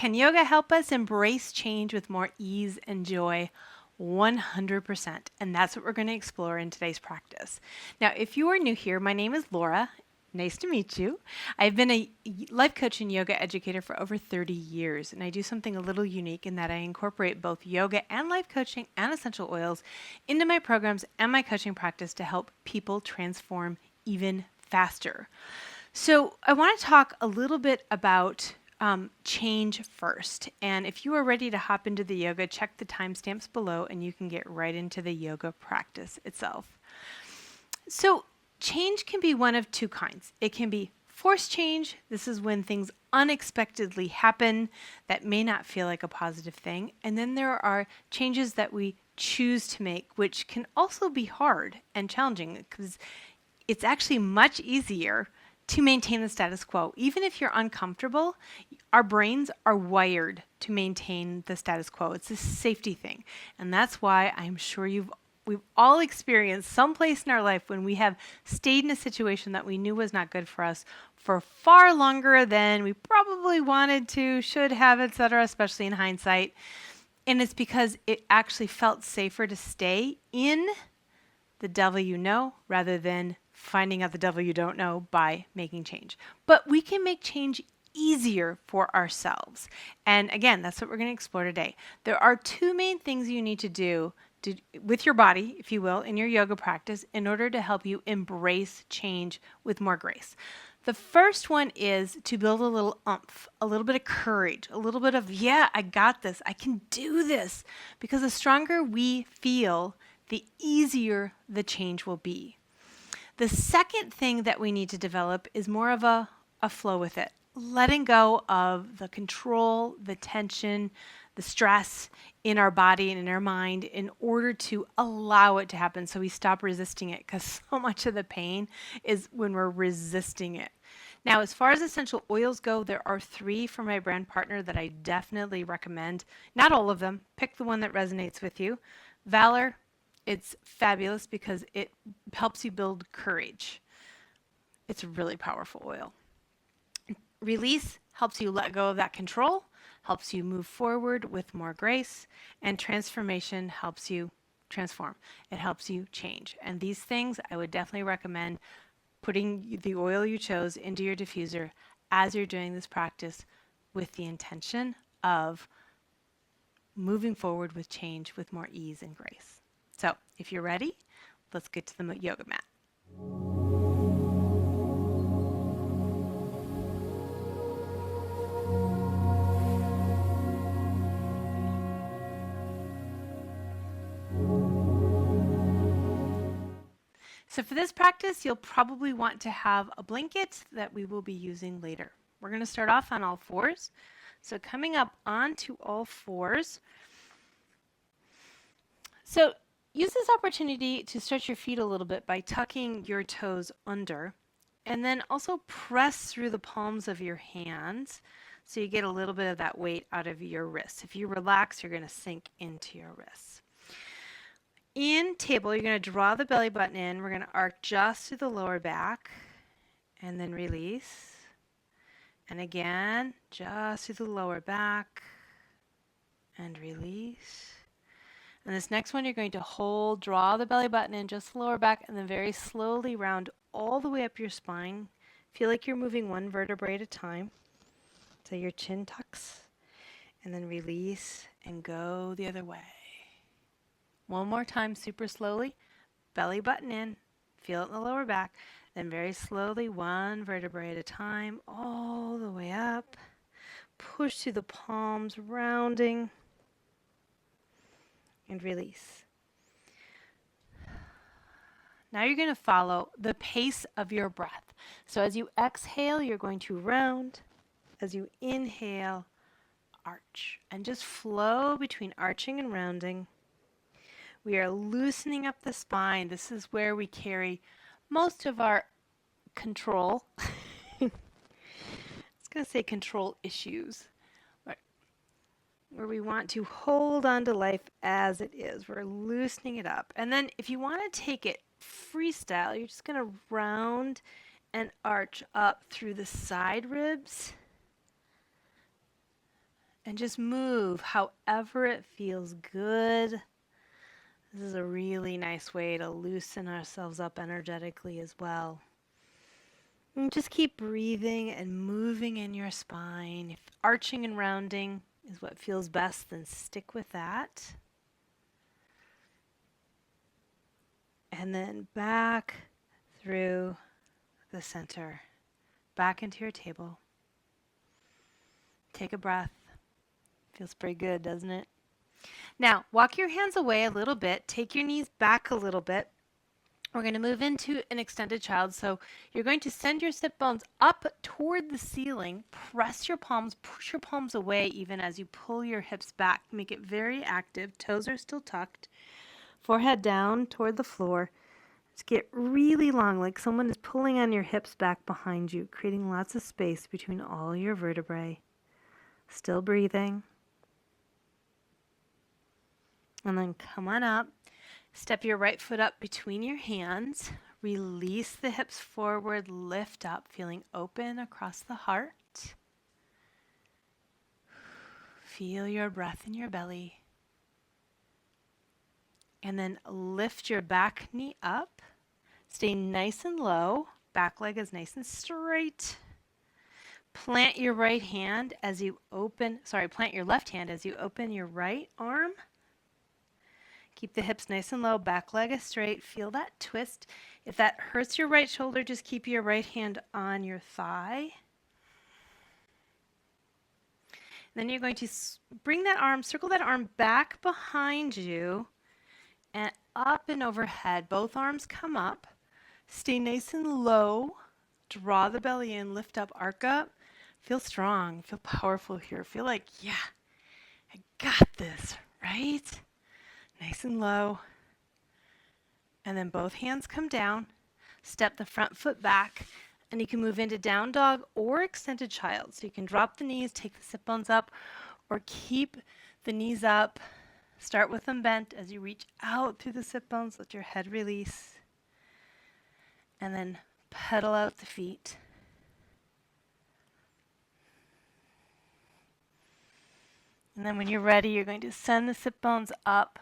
Can yoga help us embrace change with more ease and joy? 100%. And that's what we're going to explore in today's practice. Now, if you are new here, my name is Laura. Nice to meet you. I've been a life coach and yoga educator for over 30 years, and I do something a little unique in that I incorporate both yoga and life coaching and essential oils into my programs and my coaching practice to help people transform even faster. So I want to talk a little bit about change first. And if you are ready to hop into the yoga, check the timestamps below and you can get right into the yoga practice itself. So change can be one of two kinds. It can be forced change. This is when things unexpectedly happen that may not feel like a positive thing. And then there are changes that we choose to make, which can also be hard and challenging because it's actually much easier to maintain the status quo. Even if you're uncomfortable, our brains are wired to maintain the status quo. It's a safety thing. And that's why I'm sure we've all experienced some place in our life when we have stayed in a situation that we knew was not good for us for far longer than we probably wanted to, should have, etc., especially in hindsight. And it's because it actually felt safer to stay in the devil you know rather than finding out the devil you don't know by making change. But we can make change easier for ourselves. And again, that's what we're going to explore today. There are two main things you need to do with your body, if you will, in your yoga practice in order to help you embrace change with more grace. The first one is to build a little oomph, a little bit of courage, a little bit of, yeah, I got this, I can do this. Because the stronger we feel, the easier the change will be. The second thing that we need to develop is more of a flow with it. Letting go of the control, the tension, the stress in our body and in our mind in order to allow it to happen so we stop resisting it, because so much of the pain is when we're resisting it. Now, as far as essential oils go, there are 3 from my brand partner that I definitely recommend. Not all of them. Pick the one that resonates with you. Valor. It's fabulous because it helps you build courage. It's a really powerful oil. Release helps you let go of that control, helps you move forward with more grace, and transformation helps you transform. It helps you change. And these things I would definitely recommend putting the oil you chose into your diffuser as you're doing this practice with the intention of moving forward with change with more ease and grace. So if you're ready, let's get to the yoga mat. So for this practice, you'll probably want to have a blanket that we will be using later. We're going to start off on all fours. So coming up onto all fours. So use this opportunity to stretch your feet a little bit by tucking your toes under, and then also press through the palms of your hands so you get a little bit of that weight out of your wrists. If you relax, you're going to sink into your wrists. In table, you're going to draw the belly button in. We're going to arc just through the lower back and then release. And again, just through the lower back and release. And this next one, you're going to hold, draw the belly button in, just the lower back, and then very slowly round all the way up your spine. Feel like you're moving one vertebrae at a time. So your chin tucks, and then release and go the other way. One more time, super slowly. Belly button in, feel it in the lower back, then very slowly, one vertebrae at a time, all the way up. Push through the palms, rounding. And release. Now you're going to follow the pace of your breath. So as you exhale, you're going to round. As you inhale, arch. And just flow between arching and rounding. We are loosening up the spine. This is where we carry most of our control. I was going to say control issues. Where we want to hold on to life as it is. We're loosening it up. And then if you want to take it freestyle, you're just going to round and arch up through the side ribs and just move however it feels good. This is a really nice way to loosen ourselves up energetically as well. And just keep breathing and moving in your spine. If arching and rounding is what feels best, then stick with that. And then back through the center, back into your table. Take a breath. Feels pretty good, doesn't it? Now, walk your hands away a little bit. Take your knees back a little bit. We're going to move into an extended child. So you're going to send your sit bones up toward the ceiling. Press your palms, push your palms away even as you pull your hips back. Make it very active. Toes are still tucked. Forehead down toward the floor. Just get really long, like someone is pulling on your hips back behind you, creating lots of space between all your vertebrae. Still breathing. And then come on up. Step your right foot up between your hands. Release the hips forward, lift up, feeling open across the heart. Feel your breath in your belly. And then lift your back knee up. Stay nice and low. Back leg is nice and straight. Plant your left hand as you open your right arm. Keep the hips nice and low, back leg is straight. Feel that twist. If that hurts your right shoulder, just keep your right hand on your thigh. Then you're going to bring that arm, circle that arm back behind you and up and overhead. Both arms come up. Stay nice and low. Draw the belly in, lift up, arc up. Feel strong, feel powerful here. Feel like, yeah, I got this, right? Nice and low. And then both hands come down. Step the front foot back. And you can move into down dog or extended child. So you can drop the knees, take the sit bones up, or keep the knees up. Start with them bent as you reach out through the sit bones. Let your head release. And then pedal out the feet. And then when you're ready, you're going to send the sit bones up.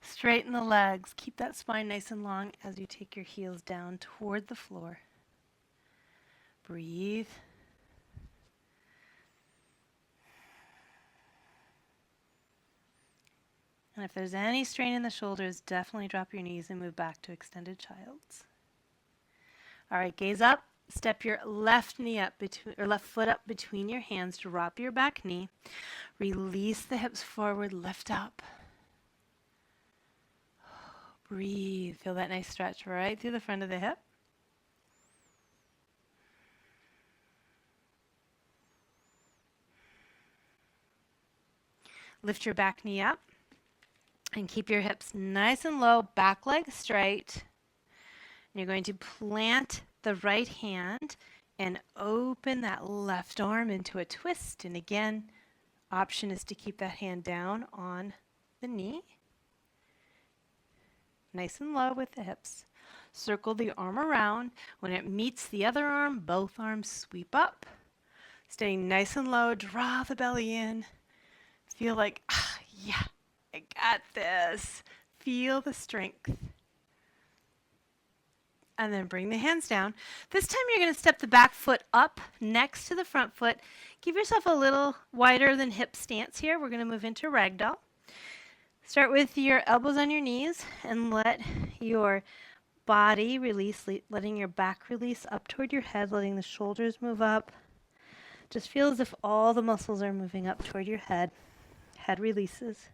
Straighten the legs. Keep that spine nice and long as you take your heels down toward the floor. Breathe. And if there's any strain in the shoulders, definitely drop your knees and move back to extended child's. All right, gaze up. Step your left foot up between your hands. Drop your back knee. Release the hips forward. Lift up. Breathe. Feel that nice stretch right through the front of the hip. Lift your back knee up and keep your hips nice and low, back leg straight. And you're going to plant the right hand and open that left arm into a twist. And again, option is to keep that hand down on the knee. Nice and low with the hips. Circle the arm around. When it meets the other arm, both arms sweep up. Staying nice and low, draw the belly in. Feel like, yeah, I got this. Feel the strength. And then bring the hands down. This time you're going to step the back foot up next to the front foot. Give yourself a little wider than hip stance here. We're going to move into ragdoll. Start with your elbows on your knees and let your body release, letting your back release up toward your head, letting the shoulders move up. Just feel as if all the muscles are moving up toward your head. Head releases.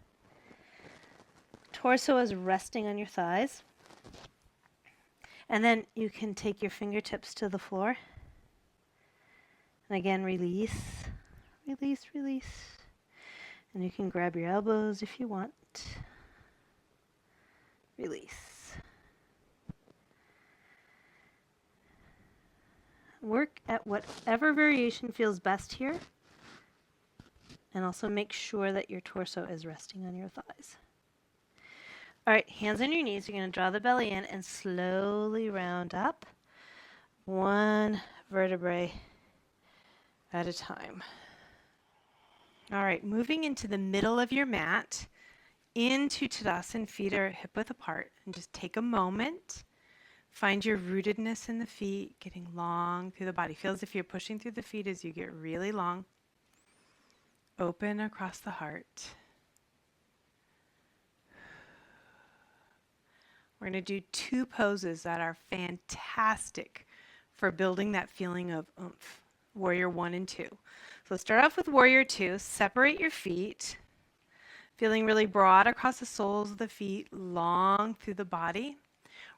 Torso is resting on your thighs. And then you can take your fingertips to the floor. And again, release, release, release. And you can grab your elbows if you want. Release. Work at whatever variation feels best here. And also make sure that your torso is resting on your thighs. All right, hands on your knees. You're going to draw the belly in and slowly round up. One vertebrae at a time. All right, moving into the middle of your mat, into Tadasana, feet are hip width apart. And just take a moment. Find your rootedness in the feet, getting long through the body. Feel as if you're pushing through the feet as you get really long. Open across the heart. We're going to do 2 poses that are fantastic for building that feeling of oomph. Warrior 1 and 2. So let's start off with Warrior 2. Separate your feet. Feeling really broad across the soles of the feet, long through the body.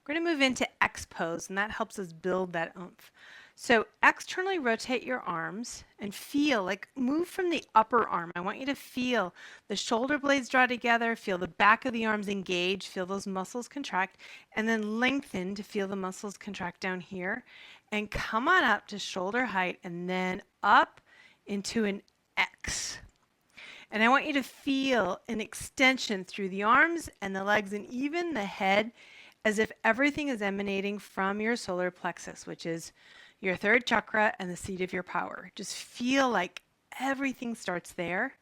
We're going to move into X pose, and that helps us build that oomph. So externally rotate your arms and feel, like move from the upper arm. I want you to feel the shoulder blades draw together, feel the back of the arms engage, feel those muscles contract, and then lengthen to feel the muscles contract down here. And come on up to shoulder height and then up into an X. And I want you to feel an extension through the arms and the legs and even the head, as if everything is emanating from your solar plexus, which is your 3rd chakra and the seat of your power. Just feel like everything starts there.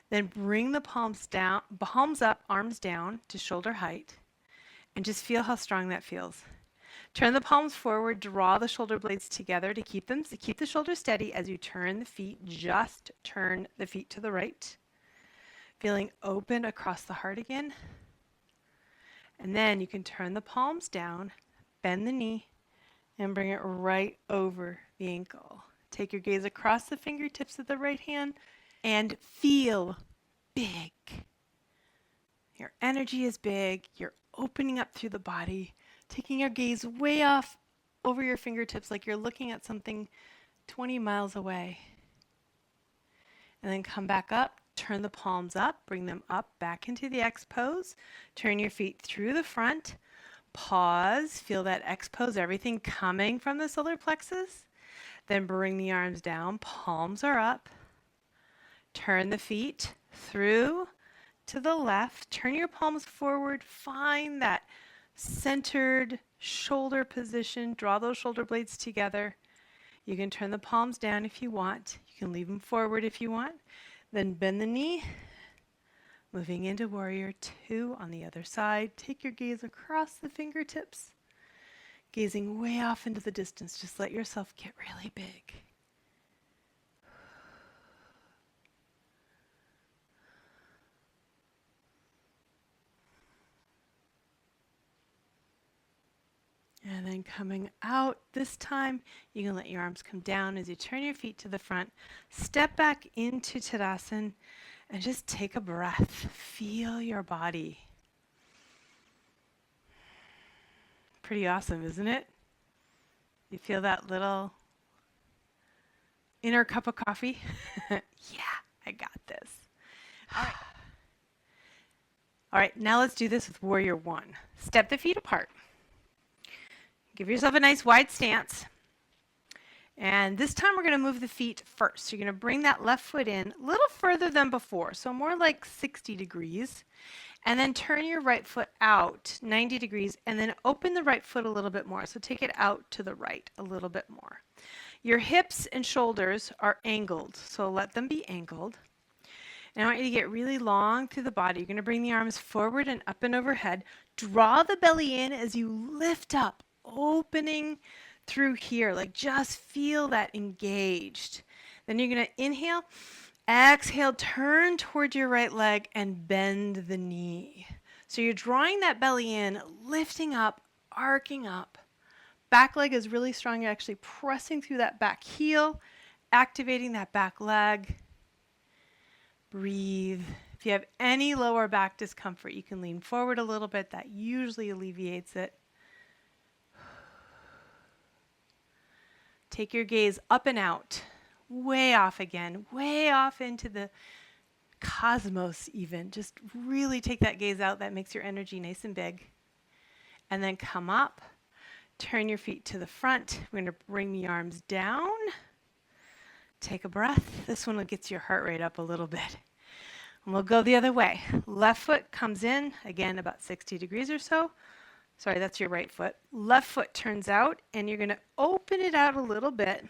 Then bring the palms down, palms up, arms down to shoulder height, and just feel how strong that feels. Turn the palms forward, draw the shoulder blades together to keep the shoulders steady as you turn the feet. Just turn the feet to the right. Feeling open across the heart again. And then you can turn the palms down, bend the knee, and bring it right over the ankle. Take your gaze across the fingertips of the right hand and feel big. Your energy is big. You're opening up through the body, taking your gaze way off over your fingertips like you're looking at something 20 miles away. And then come back up. Turn the palms up, bring them up back into the X pose. Turn your feet through the front. Pause, feel that X pose, everything coming from the solar plexus. Then bring the arms down, palms are up. Turn the feet through to the left. Turn your palms forward. Find that centered shoulder position. Draw those shoulder blades together. You can turn the palms down if you want. You can leave them forward if you want. Then bend the knee, moving into Warrior 2 on the other side. Take your gaze across the fingertips, gazing way off into the distance. Just let yourself get really big. And then coming out this time, you can let your arms come down as you turn your feet to the front. Step back into Tadasana and just take a breath. Feel your body. Pretty awesome, isn't it? You feel that little inner cup of coffee? Yeah, I got this. All right. All right, now let's do this with Warrior 1. Step the feet apart. Give yourself a nice wide stance. And this time we're going to move the feet first. So you're going to bring that left foot in a little further than before, so more like 60 degrees. And then turn your right foot out 90 degrees and then open the right foot a little bit more. So take it out to the right a little bit more. Your hips and shoulders are angled, so let them be angled. And I want you to get really long through the body. You're going to bring the arms forward and up and overhead. Draw the belly in as you lift up, opening through here. Like just feel that engaged. Then you're going to inhale, exhale, turn towards your right leg and bend the knee. So you're drawing that belly in, lifting up, arcing up. Back leg is really strong. You're actually pressing through that back heel, activating that back leg. Breathe. If you have any lower back discomfort, you can lean forward a little bit. That usually alleviates it. Take your gaze up and out, way off again, way off into the cosmos even. Just really take that gaze out. That makes your energy nice and big. And then come up, turn your feet to the front. We're going to bring the arms down. Take a breath. This one gets your heart rate up a little bit. And we'll go the other way. Left foot comes in, again, about 60 degrees or so. Sorry, that's your right foot. Left foot turns out, and you're going to open it out a little bit.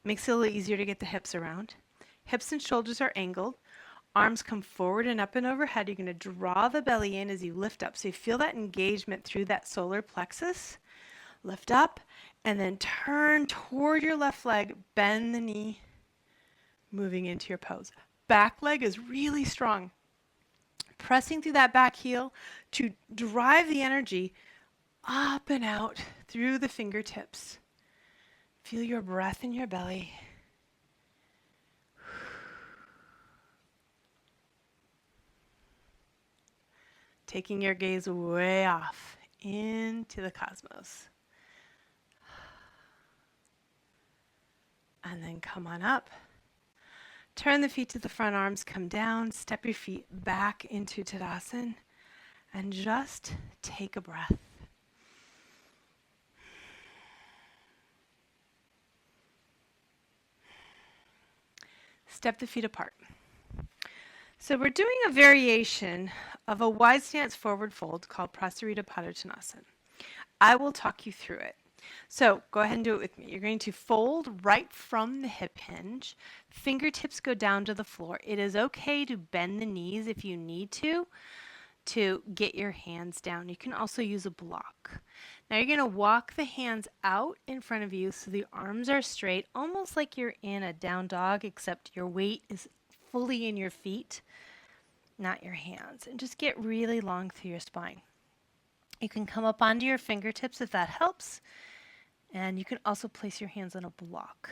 Makes it a little easier to get the hips around. Hips and shoulders are angled. Arms come forward and up and overhead. You're going to draw the belly in as you lift up. So you feel that engagement through that solar plexus. Lift up and then turn toward your left leg. Bend the knee, moving into your pose. Back leg is really strong. Pressing through that back heel to drive the energy up and out through the fingertips. Feel your breath in your belly. Taking your gaze way off into the cosmos. And then come on up. Turn the feet to the front, arms come down. Step your feet back into Tadasana. And just take a breath. Step the feet apart. So we're doing a variation of a wide stance forward fold called Prasarita Padottanasana. I will talk you through it. So go ahead and do it with me. You're going to fold right from the hip hinge. Fingertips go down to the floor. It is okay to bend the knees if you need to get your hands down. You can also use a block. Now you're going to walk the hands out in front of you so the arms are straight, almost like you're in a down dog, except your weight is fully in your feet, not your hands. And just get really long through your spine. You can come up onto your fingertips if that helps. And you can also place your hands on a block.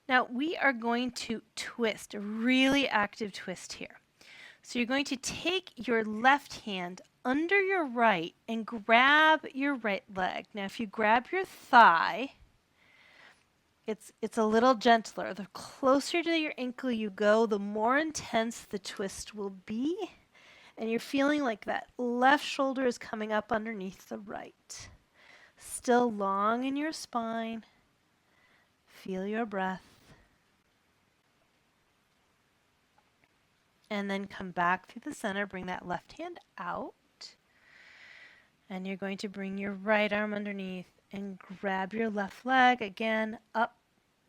Now we are going to twist, a really active twist here. So you're going to take your left hand under your right and grab your right leg. Now if you grab your thigh, it's a little gentler. The closer to your ankle you go, the more intense the twist will be. And you're feeling like that left shoulder is coming up underneath the right. Still long in your spine. Feel your breath. And then come back through the center. Bring that left hand out. And you're going to bring your right arm underneath and grab your left leg. Again, up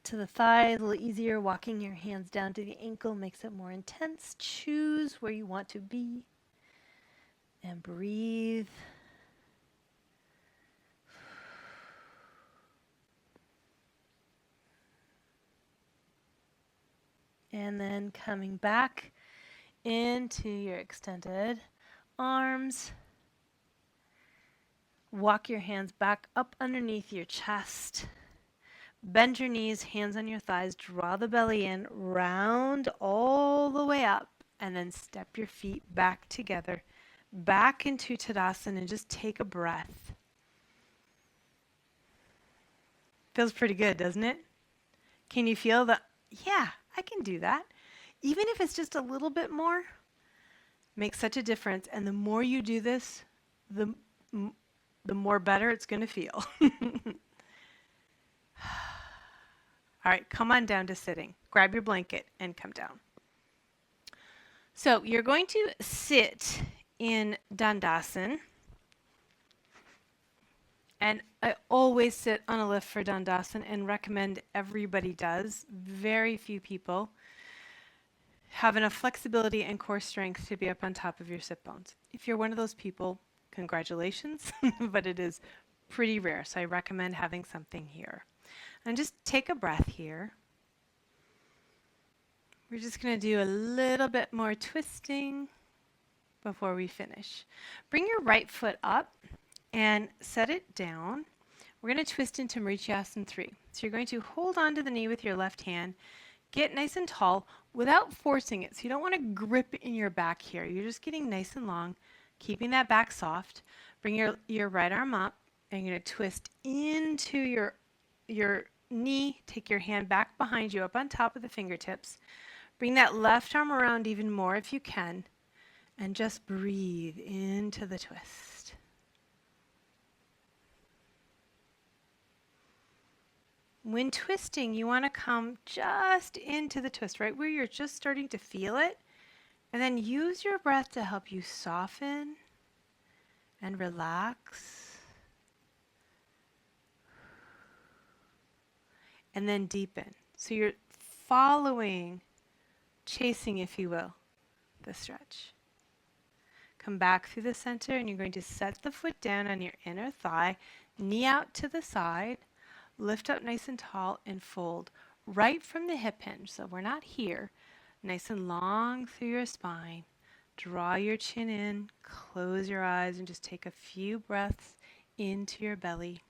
to the thigh. A little easier. Walking your hands down to the ankle makes it more intense. Choose where you want to be. And breathe. And then coming back into your extended arms. Walk your hands back up underneath your chest. Bend your knees, hands on your thighs. Draw the belly in, round all the way up. And then step your feet back together. Back into Tadasana and just take a breath. Feels pretty good, doesn't it? Can you feel that? Yeah, I can do that. Even if it's just a little bit more, makes such a difference. And the more you do this, the more better it's going to feel. All right, come on down to sitting. Grab your blanket and come down. So you're going to sit in Dandasana. And I always sit on a lift for Dandasana and recommend everybody does. Very few people have enough flexibility and core strength to be up on top of your sit bones. If you're one of those people, congratulations, but it is pretty rare. So I recommend having something here. And just take a breath here. We're just going to do a little bit more twisting before we finish. Bring your right foot up and set it down. We're going to twist into Marichasana 3. So you're going to hold on to the knee with your left hand, get nice and tall without forcing it. So you don't want to grip in your back here. You're just getting nice and long, keeping that back soft. Bring your right arm up and you're going to twist into your knee. Take your hand back behind you up on top of the fingertips. Bring that left arm around even more if you can. And just breathe into the twist. When twisting, you want to come just into the twist, right where you're just starting to feel it. And then use your breath to help you soften and relax. And then deepen. So you're following, chasing, if you will, the stretch. Come back through the center, and you're going to set the foot down on your inner thigh, knee out to the side, lift up nice and tall, and fold right from the hip hinge. So we're not here. Nice and long through your spine. Draw your chin in, close your eyes, and just take a few breaths into your belly.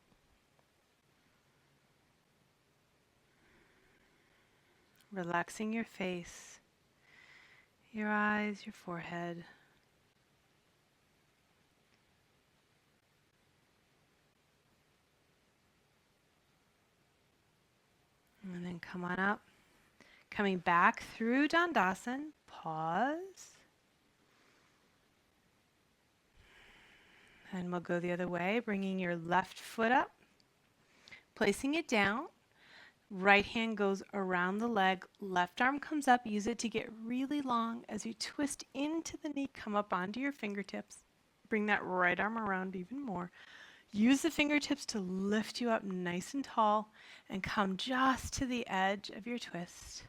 Relaxing your face, your eyes, your forehead. And then come on up. Coming back through Dandasana, pause. And we'll go the other way, bringing your left foot up, placing it down. Right hand goes around the leg, left arm comes up. Use it to get really long. As you twist into the knee, come up onto your fingertips. Bring that right arm around even more. Use the fingertips to lift you up nice and tall and come just to the edge of your twist.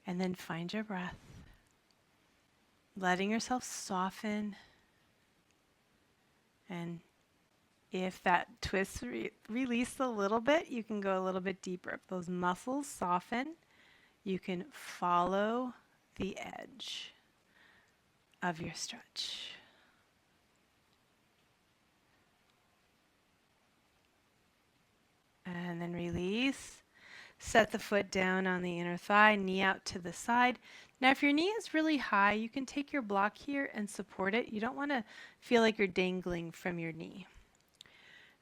And then find your breath. Letting yourself soften. And if that twist release a little bit, you can go a little bit deeper. If those muscles soften, you can follow the edge of your stretch. And then release. Set the foot down on the inner thigh, knee out to the side. Now, if your knee is really high, you can take your block here and support it. You don't want to feel like you're dangling from your knee.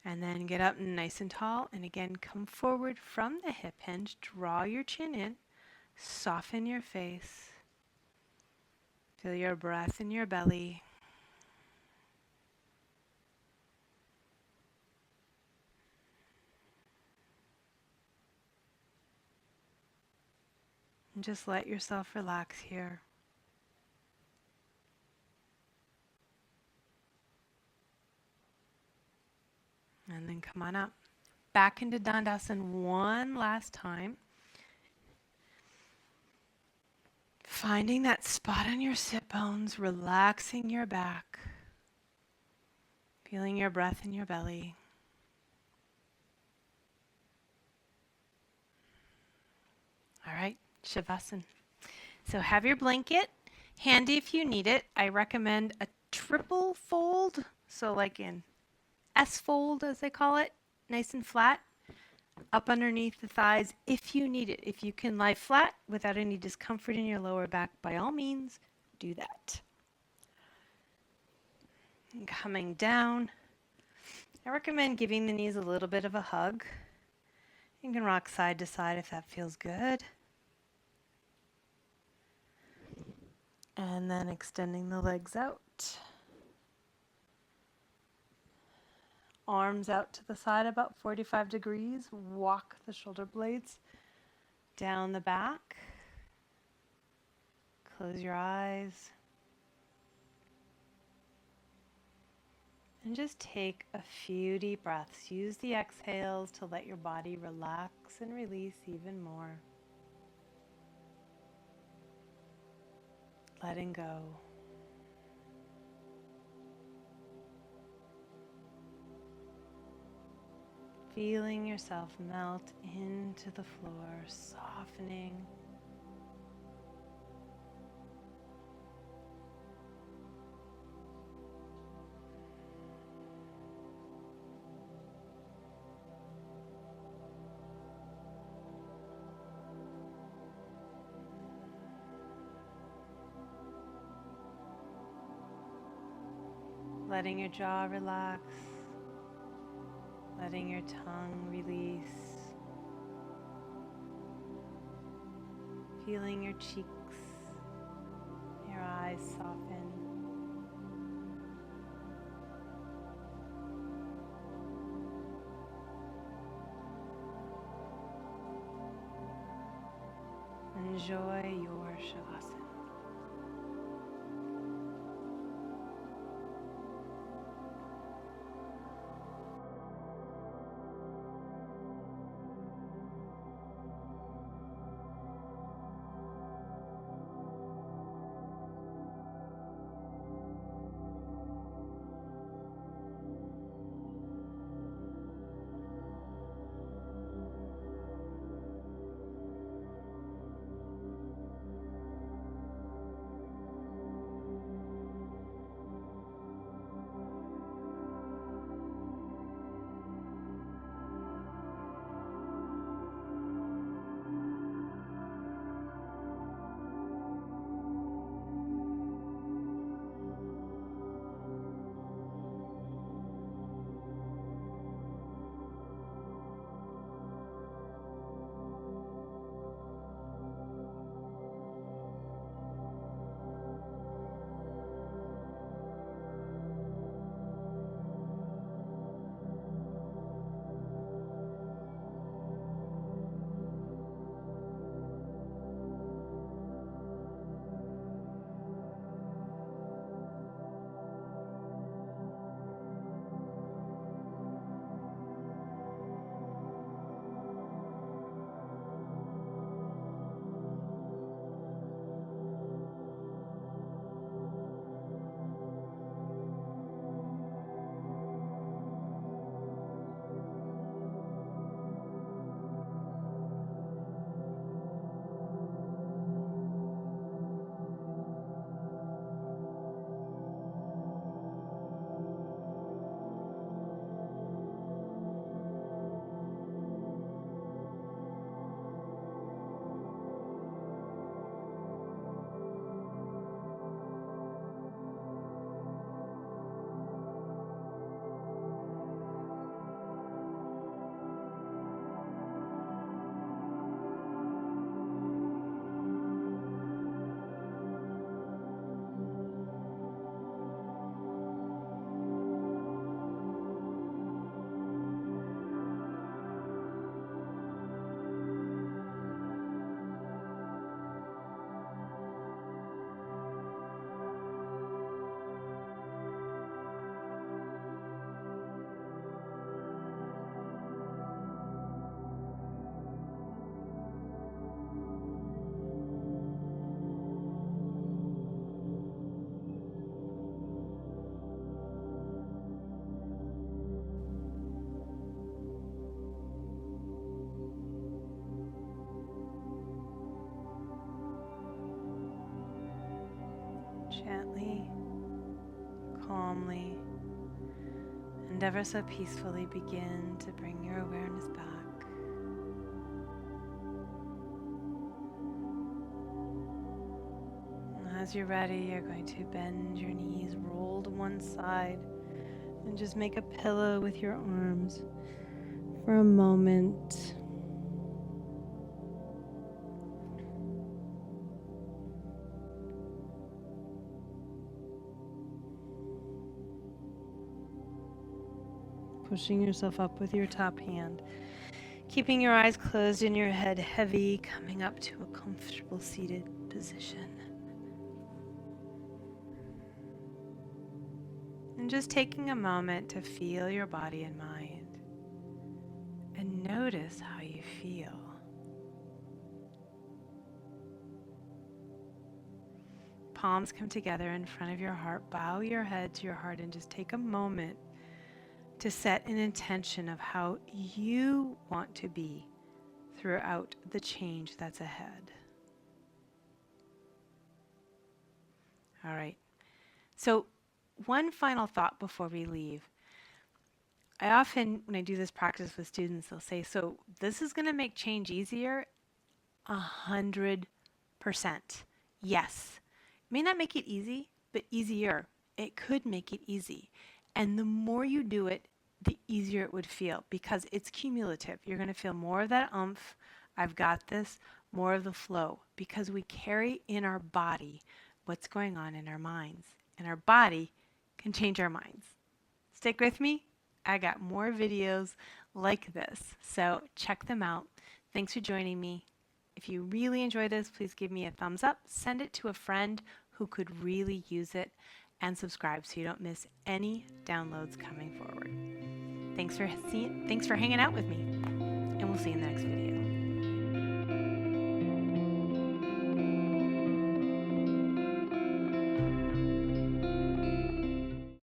And then get up nice and tall. And again, come forward from the hip hinge. Draw your chin in. Soften your face. Feel your breath in your belly. And just let yourself relax here. And then come on up. Back into Dandasana one last time. Finding that spot on your sit bones, relaxing your back. Feeling your breath in your belly. All right, Savasana. So have your blanket handy if you need it. I recommend a triple fold, so like in S fold as they call it, nice and flat, up underneath the thighs if you need it. If you can lie flat without any discomfort in your lower back, by all means, do that. And coming down, I recommend giving the knees a little bit of a hug. You can rock side to side if that feels good. And then extending the legs out. Arms out to the side about 45 degrees. Walk the shoulder blades down the back. Close your eyes. And just take a few deep breaths. Use the exhales to let your body relax and release even more. Letting go. Feeling yourself melt into the floor, softening. Letting your jaw relax. Letting your tongue release. Feeling your cheeks, your eyes soften. Enjoy your Savasana. Gently, calmly, and ever so peacefully begin to bring your awareness back. And as you're ready, you're going to bend your knees, roll to one side, and just make a pillow with your arms for a moment. Pushing yourself up with your top hand, keeping your eyes closed and your head heavy, coming up to a comfortable seated position. And just taking a moment to feel your body and mind and notice how you feel. Palms come together in front of your heart. Bow your head to your heart and just take a moment to set an intention of how you want to be throughout the change that's ahead. All right. So one final thought before we leave. I often, when I do this practice with students, they'll say, so this is going to make change easier? 100%. Yes. It may not make it easy, but easier. It could make it easy. And the more you do it, the easier it would feel because it's cumulative. You're going to feel more of that oomph, I've got this, more of the flow, because we carry in our body what's going on in our minds. And our body can change our minds. Stick with me. I got more videos like this, so check them out. Thanks for joining me. If you really enjoy this, please give me a thumbs up, send it to a friend who could really use it, and subscribe so you don't miss any downloads coming forward. Thanks for hanging out with me, and we'll see you in the next video.